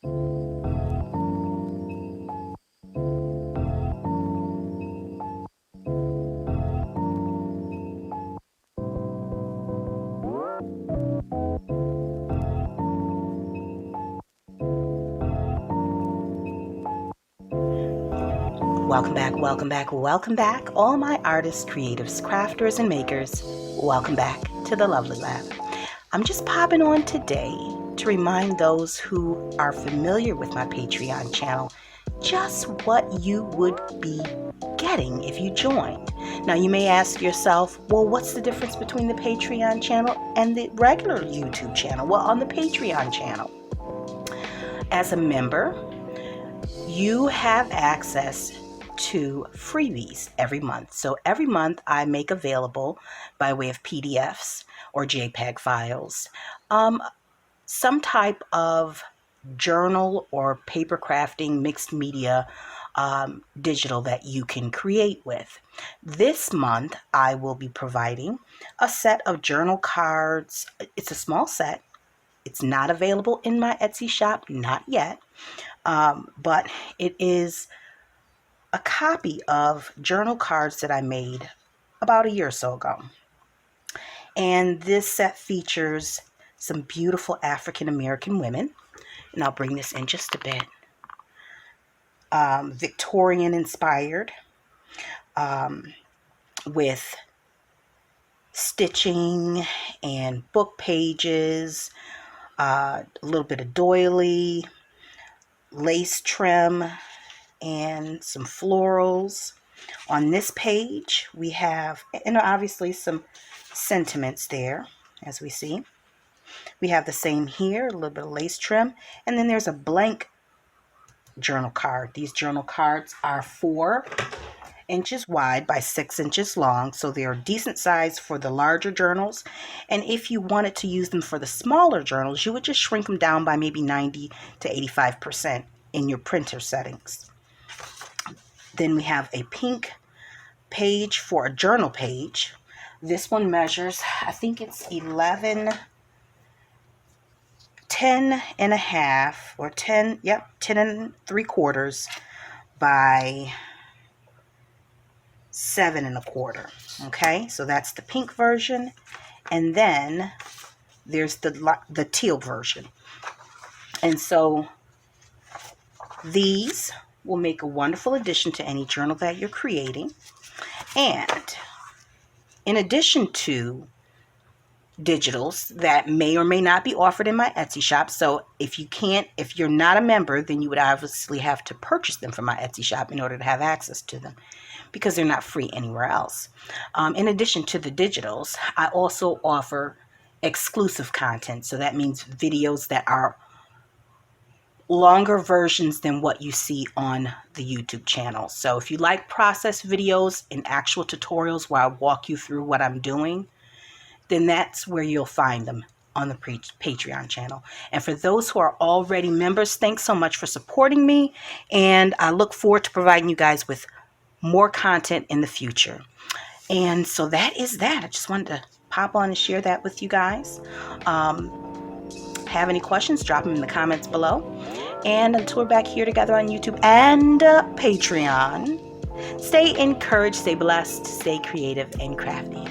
Welcome back, welcome back, welcome back, all my artists, creatives, crafters, and makers. Welcome back to the Lovely Lab. I'm just popping on today to remind those who are familiar with my Patreon channel just what you would be getting if you joined. Now, you may ask yourself, well, what's the difference between the Patreon channel and the regular YouTube channel? Well, on the Patreon channel, as a member, you have access to freebies every month. So every month I make available by way of PDFs or JPEG files, some type of journal or paper crafting mixed media digital that you can create with. This month I will be providing a set of journal cards. It's a small set. It's not available in my Etsy shop, not yet, but it is a copy of journal cards that I made about a year or so ago. And this set features some beautiful African American women, and I'll bring this in just a bit, Victorian inspired, with stitching and book pages, a little bit of doily, lace trim, and some florals. On this page, we have, and obviously some sentiments there, as we see. We have the same here, a little bit of lace trim, and then there's a blank journal card. These journal cards are 4 inches wide by 6 inches long, so they are decent size for the larger journals. And if you wanted to use them for the smaller journals, you would just shrink them down by maybe 90 to 85% in your printer settings. Then we have a pink page for a journal page. This one measures, I think it's 10 and a half or 10 and 3/4 by 7 1/4. Okay, so that's the pink version, and then there's the teal version. And so these will make a wonderful addition to any journal that you're creating. And in addition to digitals that may or may not be offered in my Etsy shop, so if you're not a member, then you would obviously have to purchase them from my Etsy shop in order to have access to them, because they're not free anywhere else. In addition to the digitals, I also offer exclusive content. So that means videos that are longer versions than what you see on the YouTube channel. So if you like process videos and actual tutorials where I walk you through what I'm doing, then that's where you'll find them, on the Patreon channel. And for those who are already members, thanks so much for supporting me, and I look forward to providing you guys with more content in the future. And so that is that. I just wanted to pop on and share that with you guys. Have any questions, drop them in the comments below. And until we're back here together on YouTube and Patreon, stay encouraged, stay blessed, stay creative and crafty.